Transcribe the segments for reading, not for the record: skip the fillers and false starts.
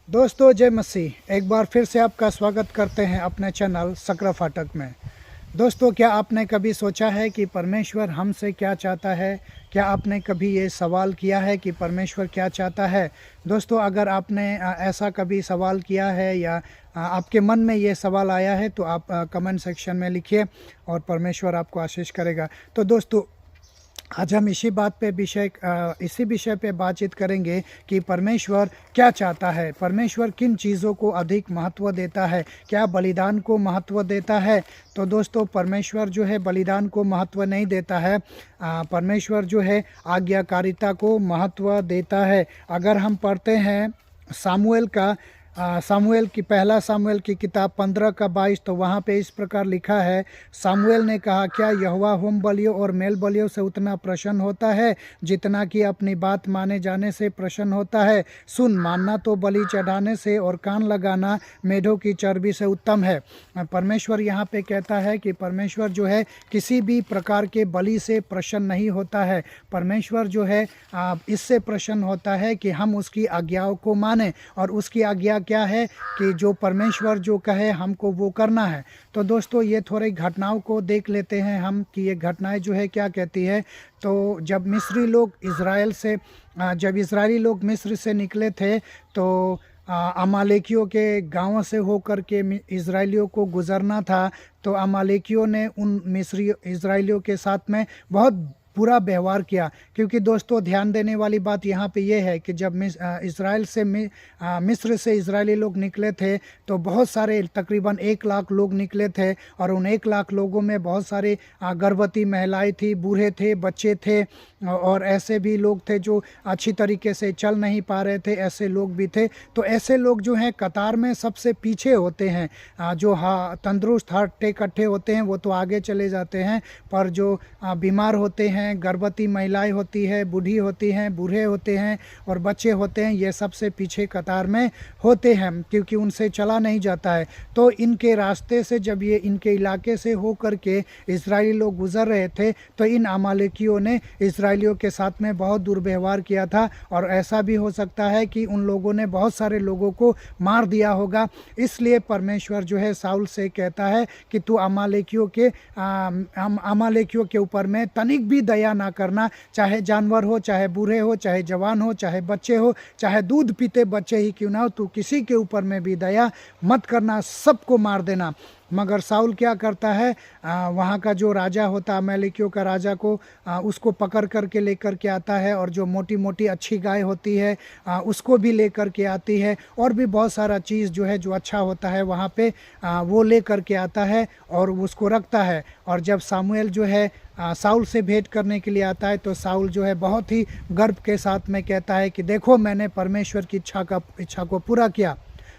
दोस्तों जय मसीह। एक बार फिर से आपका स्वागत करते हैं अपने चैनल सकरा फाटक में। दोस्तों, क्या आपने कभी सोचा है कि परमेश्वर हमसे क्या चाहता है? क्या आपने कभी ये सवाल किया है कि परमेश्वर क्या चाहता है? दोस्तों, अगर आपने ऐसा कभी सवाल किया है या आपके मन में ये सवाल आया है तो आप कमेंट सेक्शन में लिखिए और परमेश्वर आपको आशीष करेगा। तो दोस्तों, आज हम इसी विषय पे बातचीत करेंगे कि परमेश्वर क्या चाहता है, परमेश्वर किन चीज़ों को अधिक महत्व देता है, क्या बलिदान को महत्व देता है। तो दोस्तों, परमेश्वर जो है बलिदान को महत्व नहीं देता है, परमेश्वर जो है आज्ञाकारिता को महत्व देता है। अगर हम पढ़ते हैं पहला सामुएल की किताब 15 का 22, तो वहाँ पे इस प्रकार लिखा है, सामुएल ने कहा, क्या यहोवा होम बलियों और मेल बलियों से उतना प्रसन्न होता है जितना कि अपनी बात माने जाने से प्रसन्न होता है? सुन, मानना तो बलि चढ़ाने से और कान लगाना मेढ़ों की चर्बी से उत्तम है। परमेश्वर यहाँ पे कहता है कि परमेश्वर जो है किसी भी प्रकार के बलि से प्रसन्न नहीं होता है। परमेश्वर जो है इससे प्रसन्न होता है कि हम उसकी आज्ञाओं को माने, और उसकी आज्ञा क्या है कि जो परमेश्वर जो कहे हमको वो करना है। तो दोस्तों, ये थोड़ी घटनाओं को देख लेते हैं हम कि ये घटनाएं जो है क्या कहती है। तो जब इजरायली लोग मिस्र से निकले थे, तो अमालेकियों के गांवों से होकर के इजरायलियों को गुजरना था। तो अमालेकियों ने उन मिस्री इजरायलियों के साथ में बहुत बुरा व्यवहार किया। क्योंकि दोस्तों, ध्यान देने वाली बात यहाँ पे ये है कि जब मिस्र से इजरायली लोग निकले थे, तो बहुत सारे तकरीबन 1 लाख लोग निकले थे, और उन 1 लाख लोगों में बहुत सारे गर्भवती महिलाएं थी, बूढ़े थे, बच्चे थे, और ऐसे भी लोग थे जो अच्छी तरीके से चल नहीं पा रहे थे, ऐसे लोग भी थे। तो ऐसे लोग जो हैं कतार में सबसे पीछे होते हैं। जो तंदुरुस्त हट्टे कट्ठे होते हैं वो तो आगे चले जाते हैं, पर जो बीमार होते हैं, गर्भवती महिलाएं होती है, बूढ़ी होती हैं, बूढ़े होते हैं और बच्चे होते हैं, ये सबसे पीछे कतार में होते हैं, क्योंकि उनसे चला नहीं जाता है। तो इनके रास्ते से जब ये इनके इलाके से होकर के इजरायली लोग गुजर रहे थे, तो इन अमालेकियों ने इजरायलियों के साथ में बहुत दुर्व्यवहार किया था, और ऐसा भी हो सकता है कि उन लोगों ने बहुत सारे लोगों को मार दिया होगा। इसलिए परमेश्वर जो है साउल से कहता है कि तू अमालेकियों के ऊपर में तनिक भी दया ना करना, चाहे जानवर हो, चाहे बूढ़े हो, चाहे जवान हो, चाहे बच्चे हो, चाहे दूध पीते बच्चे ही क्यों ना हो, तू किसी के ऊपर में भी दया मत करना, सबको मार देना। मगर साउल क्या करता है, वहाँ का जो राजा होता अमालेकियों का राजा को उसको पकड़ करके लेकर के आता है, और जो मोटी मोटी अच्छी गाय होती है उसको भी लेकर के आती है, और भी बहुत सारा चीज़ जो है जो अच्छा होता है वहाँ पे वो लेकर के आता है और उसको रखता है। और जब सामुएल जो है साउल से भेंट करने के लिए आता है, तो साउल जो है बहुत ही गर्व के साथ में कहता है कि देखो, मैंने परमेश्वर की इच्छा को पूरा किया।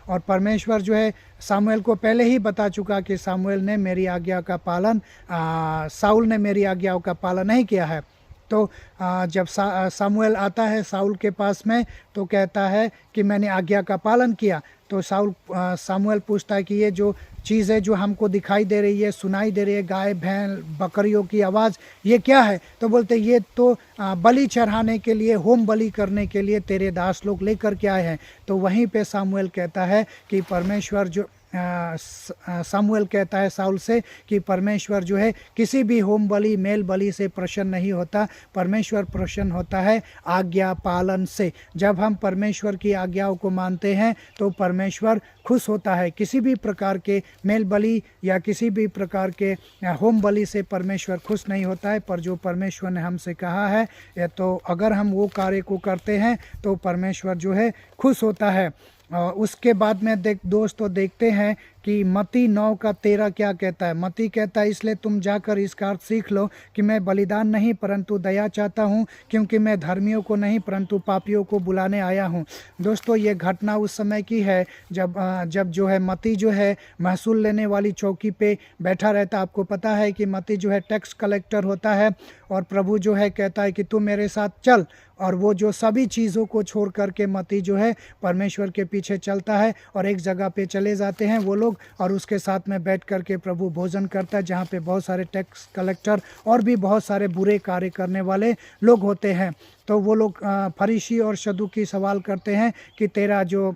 और परमेश्वर जो है सामुएल को पहले ही बता चुका कि साउल ने मेरी आज्ञाओं का पालन नहीं किया है। तो जब सामुएल आता है साउल के पास में, तो कहता है कि मैंने आज्ञा का पालन किया। तो सामुएल पूछता है कि ये जो चीज़ है जो हमको दिखाई दे रही है, सुनाई दे रही है, गाय भैंस बकरियों की आवाज़, ये क्या है? तो बोलते ये तो बलि चढ़ाने के लिए, होम बलि करने के लिए तेरे दास लोग लेकर के आए हैं। तो वहीं पे सामुएल कहता है कि सामुएल कहता है साउल से कि परमेश्वर जो है किसी भी होम बलि मेल बलि से प्रसन्न नहीं होता, परमेश्वर प्रसन्न होता है आज्ञा पालन से। जब हम परमेश्वर की आज्ञाओं को मानते हैं तो परमेश्वर खुश होता है। किसी भी प्रकार के मेल बलि या किसी भी प्रकार के होम बलि से परमेश्वर खुश नहीं होता है, पर जो परमेश्वर ने हमसे कहा है तो अगर हम वो कार्य को करते हैं तो परमेश्वर जो है खुश होता है। उसके बाद में दोस्तों देखते हैं कि मत्ती 9:13 क्या कहता है। मत्ती कहता है, इसलिए तुम जाकर इसका अर्थ सीख लो कि मैं बलिदान नहीं परंतु दया चाहता हूँ, क्योंकि मैं धर्मियों को नहीं परंतु पापियों को बुलाने आया हूँ। दोस्तों, ये घटना उस समय की है जब जो है मत्ती जो है महसूल लेने वाली चौकी पे बैठा रहता। आपको पता है कि मत्ती जो है टैक्स कलेक्टर होता है, और प्रभु जो है कहता है कि तू मेरे साथ चल, और वो जो सभी चीज़ों को छोड़ करके मत्ती जो है परमेश्वर के पीछे चलता है, और एक जगह पे चले जाते हैं वो लोग, और उसके साथ में बैठ करके प्रभु भोजन करता है, जहाँ पे बहुत सारे टैक्स कलेक्टर और भी बहुत सारे बुरे कार्य करने वाले लोग होते हैं। तो वो लोग फरीसी और सदूकी सवाल करते हैं कि तेरा जो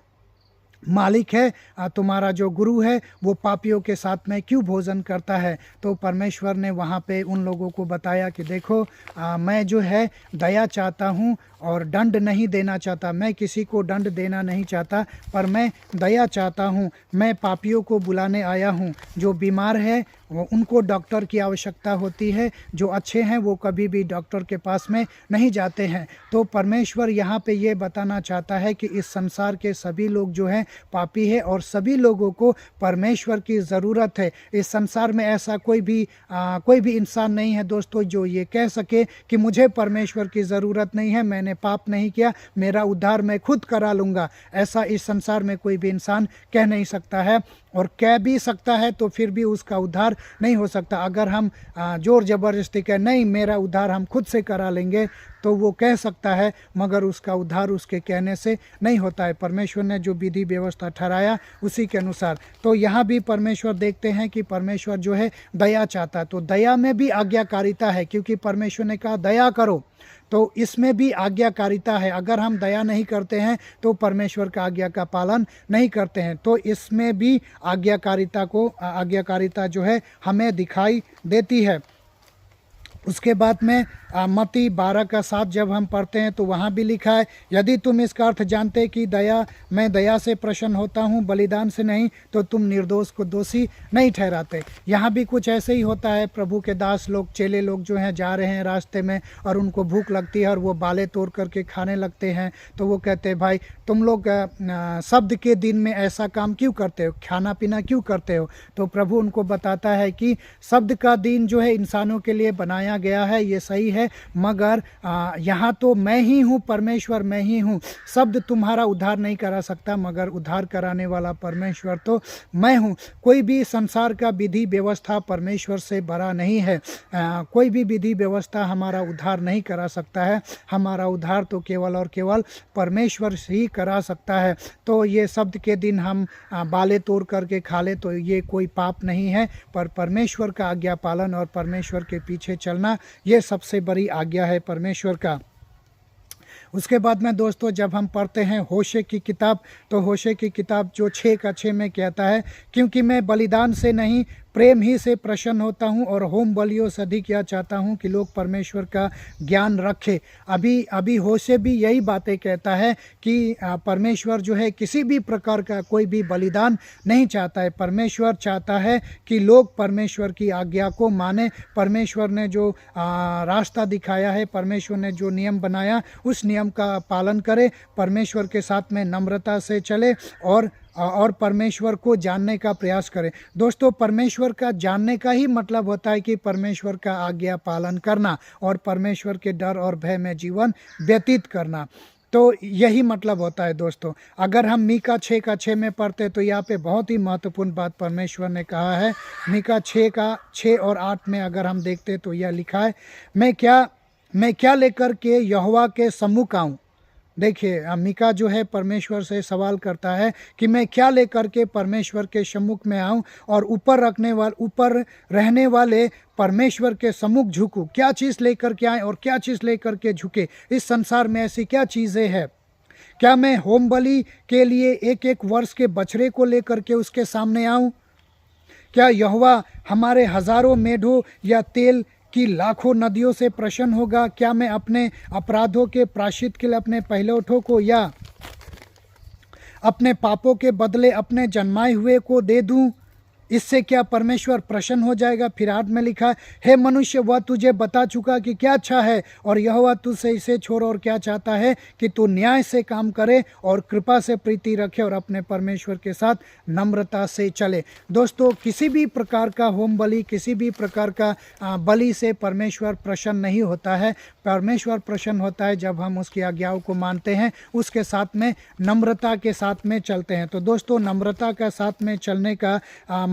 मालिक है, तुम्हारा जो गुरु है वो पापियों के साथ में क्यों भोजन करता है। तो परमेश्वर ने वहाँ पे उन लोगों को बताया कि देखो मैं जो है दया चाहता हूँ और दंड नहीं देना चाहता। मैं किसी को दंड देना नहीं चाहता, पर मैं दया चाहता हूँ। मैं पापियों को बुलाने आया हूँ। जो बीमार है उनको डॉक्टर की आवश्यकता होती है, जो अच्छे हैं वो कभी भी डॉक्टर के पास में नहीं जाते हैं। तो परमेश्वर यहाँ पे ये बताना चाहता है कि इस संसार के सभी लोग जो हैं पापी है और सभी लोगों को परमेश्वर की ज़रूरत है। इस संसार में ऐसा कोई भी इंसान नहीं है दोस्तों जो ये कह सके कि मुझे परमेश्वर की ज़रूरत नहीं है, मैंने पाप नहीं किया, मेरा उद्धार मैं खुद करा लूँगा। ऐसा इस संसार में कोई भी इंसान कह नहीं सकता है, और कह भी सकता है तो फिर भी उसका उद्धार नहीं हो सकता। अगर हम जोर ज़बरदस्ती कहें नहीं मेरा उद्धार हम खुद से करा लेंगे तो वो कह सकता है, मगर उसका उद्धार उसके कहने से नहीं होता है। परमेश्वर ने जो विधि व्यवस्था ठहराया उसी के अनुसार। तो यहाँ भी परमेश्वर देखते हैं कि परमेश्वर जो है दया चाहता है, तो दया में भी आज्ञाकारिता है, क्योंकि परमेश्वर ने कहा दया करो, तो इसमें भी आज्ञाकारिता है। अगर हम दया नहीं करते हैं तो परमेश्वर का आज्ञा का पालन नहीं करते हैं। तो इसमें भी आज्ञाकारिता जो है हमें दिखाई देती है। उसके बाद में मत्ती 12:7 जब हम पढ़ते हैं तो वहाँ भी लिखा है, यदि तुम इसका अर्थ जानते कि मैं दया से प्रसन्न होता हूँ बलिदान से नहीं, तो तुम निर्दोष को दोषी नहीं ठहराते। यहाँ भी कुछ ऐसे ही होता है। प्रभु के दास लोग, चेले लोग जो हैं जा रहे हैं रास्ते में और उनको भूख लगती है और वो बाले तोड़ करके खाने लगते हैं। तो वो कहते हैं भाई तुम लोग शब्द के दिन में ऐसा काम क्यों करते हो, खाना पीना क्यों करते हो। तो प्रभु उनको बताता है कि शब्द का दिन जो है इंसानों के लिए बनाया गया है, ये सही है, मगर यहाँ तो मैं ही हूँ, परमेश्वर मैं ही हूँ। शब्द तुम्हारा उद्धार नहीं करा सकता, मगर उद्धार कराने वाला परमेश्वर तो मैं हूँ। कोई भी संसार का विधि व्यवस्था परमेश्वर से बड़ा नहीं है। कोई भी विधि व्यवस्था हमारा उद्धार नहीं करा सकता है। हमारा उद्धार तो केवल और केवल परमेश्वर से ही करा सकता है। तो ये शब्द के दिन हम बाले तोड़ करके खा ले तो ये कोई पाप नहीं है, पर परमेश्वर का आज्ञा पालन और परमेश्वर के पीछे चलना ये सबसे बड़ी आज्ञा है परमेश्वर का। उसके बाद में दोस्तों जब हम पढ़ते हैं होशे की किताब, तो होशे की किताब जो 6:6 में कहता है, क्योंकि मैं बलिदान से नहीं प्रेम ही से प्रसन्न होता हूँ और होम बलियों से अधिक यह चाहता हूँ कि लोग परमेश्वर का ज्ञान रखें। अभी होशे भी यही बातें कहता है कि परमेश्वर जो है किसी भी प्रकार का कोई भी बलिदान नहीं चाहता है। परमेश्वर चाहता है कि लोग परमेश्वर की आज्ञा को माने। परमेश्वर ने जो रास्ता दिखाया है, परमेश्वर ने जो नियम बनाया उस नियम का पालन करे, परमेश्वर के साथ में नम्रता से चले और परमेश्वर को जानने का प्रयास करें। दोस्तों परमेश्वर का जानने का ही मतलब होता है कि परमेश्वर का आज्ञा पालन करना और परमेश्वर के डर और भय में जीवन व्यतीत करना। तो यही मतलब होता है दोस्तों। अगर हम मीका 6:6 में पढ़ते तो यहाँ पे बहुत ही महत्वपूर्ण बात परमेश्वर ने कहा है। मीका 6 और 8 में अगर हम देखते तो यह लिखा है, मैं क्या लेकर के यहोवा के सम्मुख आऊँ। देखिए मीका जो है परमेश्वर से सवाल करता है कि मैं क्या लेकर के परमेश्वर के सम्मुख में आऊं और ऊपर रहने वाले परमेश्वर के सम्मुख झुकूं। क्या चीज़ लेकर के आए और क्या चीज़ लेकर के झुके। इस संसार में ऐसी क्या चीज़ें हैं। क्या मैं होम बलि के लिए एक वर्ष के बछड़े को लेकर के उसके सामने आऊं। क्या यहोवा हमारे हजारों मेढ़ों या तेल कि लाखों नदियों से प्रसन्न होगा। क्या मैं अपने अपराधों के प्रायश्चित के लिए अपने पहिलौठों को या अपने पापों के बदले अपने जन्माए हुए को दे दूं। इससे क्या परमेश्वर प्रसन्न हो जाएगा। फिर आठ में लिखा है, हे मनुष्य वह तुझे बता चुका कि क्या अच्छा है और यहोवा तुझसे इसे छोड़ और क्या चाहता है कि तू न्याय से काम करे और कृपा से प्रीति रखे और अपने परमेश्वर के साथ नम्रता से चले। दोस्तों किसी भी प्रकार का होम बलि, किसी भी प्रकार का बलि से परमेश्वर प्रसन्न नहीं होता है। परमेश्वर प्रसन्न होता है जब हम उसकी आज्ञाओं को मानते हैं, उसके साथ में नम्रता के साथ में चलते हैं। तो दोस्तों नम्रता के साथ में चलने का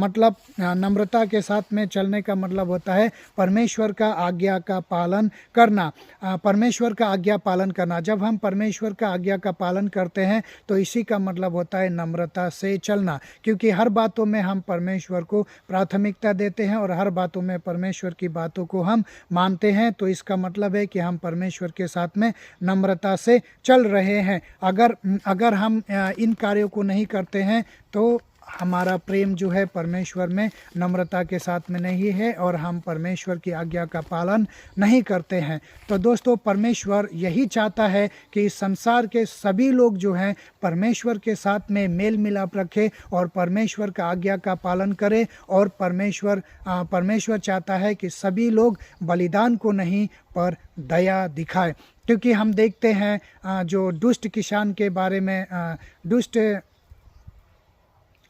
मतलब नम्रता के साथ में चलने का मतलब होता है परमेश्वर का आज्ञा का पालन करना, परमेश्वर का आज्ञा पालन करना। जब हम परमेश्वर का आज्ञा का पालन करते हैं तो इसी का मतलब होता है नम्रता से चलना, क्योंकि हर बातों में हम परमेश्वर को प्राथमिकता देते हैं और हर बातों में परमेश्वर की बातों को हम मानते हैं। तो इसका मतलब है कि हम परमेश्वर के साथ में नम्रता से चल रहे हैं। अगर हम इन कार्यों को नहीं करते हैं तो हमारा प्रेम जो है परमेश्वर में नम्रता के साथ में नहीं है और हम परमेश्वर की आज्ञा का पालन नहीं करते हैं। तो दोस्तों, परमेश्वर यही चाहता है कि इस संसार के सभी लोग जो हैं परमेश्वर के साथ में मेल मिलाप रखें और परमेश्वर का आज्ञा का पालन करें। और परमेश्वर चाहता है कि सभी लोग बलिदान को नहीं पर दया दिखाए, क्योंकि हम देखते हैं जो दुष्ट किसान के बारे में, दुष्ट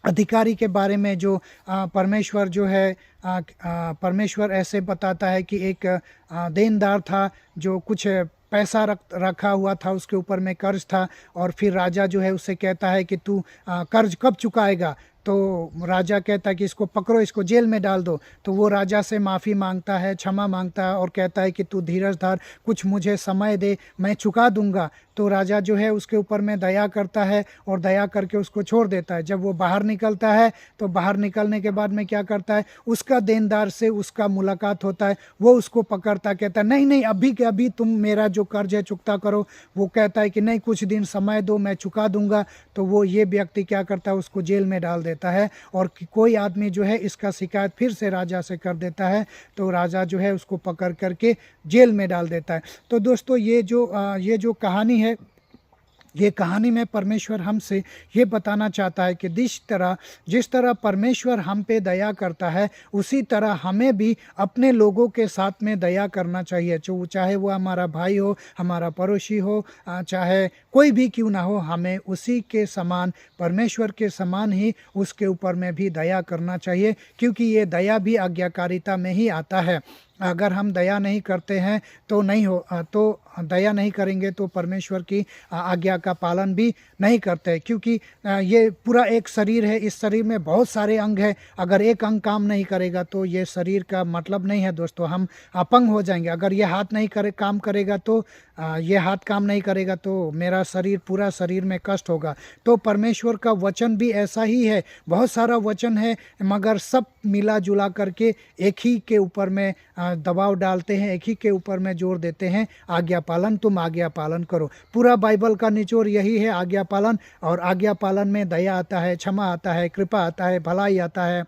अधिकारी के बारे में जो परमेश्वर जो है परमेश्वर ऐसे बताता है कि एक देनदार था जो कुछ पैसा रखा हुआ था, उसके ऊपर में कर्ज था और फिर राजा जो है उससे कहता है कि तू कर्ज कब चुकाएगा। तो राजा कहता है कि इसको पकड़ो, इसको जेल में डाल दो। तो वो राजा से माफ़ी मांगता है, क्षमा मांगता है और कहता है कि तू धीरज धार, कुछ मुझे समय दे, मैं चुका दूंगा। तो राजा जो है उसके ऊपर में दया करता है और दया करके उसको छोड़ देता है। जब वो बाहर निकलता है तो बाहर निकलने के बाद में क्या करता है, उसका देनदार से उसका मुलाकात होता है। वो उसको पकड़ता, कहता है नहीं नहीं, अभी के अभी तुम मेरा जो कर्ज है चुकता करो। वो कहता है कि नहीं, कुछ दिन समय दो, मैं चुका दूंगा। तो वो ये व्यक्ति क्या करता है, उसको जेल में डाल देता है। और कोई आदमी जो है इसका शिकायत फिर से राजा से कर देता है, तो राजा जो है उसको पकड़ करके जेल में डाल देता है। तो दोस्तों, ये जो कहानी है, ये कहानी में परमेश्वर हमसे ये बताना चाहता है कि जिस तरह परमेश्वर हम पे दया करता है, उसी तरह हमें भी अपने लोगों के साथ में दया करना चाहिए। चाहे वो हमारा भाई हो, हमारा पड़ोसी हो, चाहे कोई भी क्यों ना हो, हमें उसी के समान, परमेश्वर के समान ही उसके ऊपर में भी दया करना चाहिए, क्योंकि ये दया भी आज्ञाकारिता में ही आता है। अगर हम दया नहीं करते हैं तो दया नहीं करेंगे तो परमेश्वर की आज्ञा का पालन भी नहीं करते, क्योंकि ये पूरा एक शरीर है, इस शरीर में बहुत सारे अंग हैं। अगर एक अंग काम नहीं करेगा तो ये शरीर का मतलब नहीं है दोस्तों, हम अपंग हो जाएंगे। अगर ये हाथ नहीं काम करेगा तो ये हाथ काम नहीं करेगा तो मेरा शरीर, पूरा शरीर में कष्ट होगा। तो परमेश्वर का वचन भी ऐसा ही है, बहुत सारा वचन है मगर सब मिला जुला करके एक ही के ऊपर में दबाव डालते हैं, एक ही के ऊपर में जोर देते हैं, आज्ञा पालन, तुम आज्ञा पालन करो। पूरा बाइबल का निचोड़ यही है, आज्ञा पालन। और आज्ञा पालन में दया आता है, क्षमा आता है, कृपा आता है, भलाई आता है,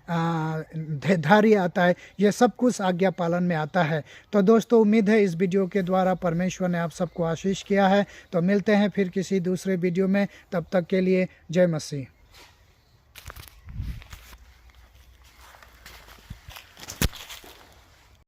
धैर्य आता है, ये सब कुछ आज्ञा पालन में आता है। तो दोस्तों, उम्मीद है इस वीडियो के द्वारा परमेश्वर ने आप सबको आशीष किया है। तो मिलते हैं फिर किसी दूसरे वीडियो में, तब तक के लिए जय मसीह।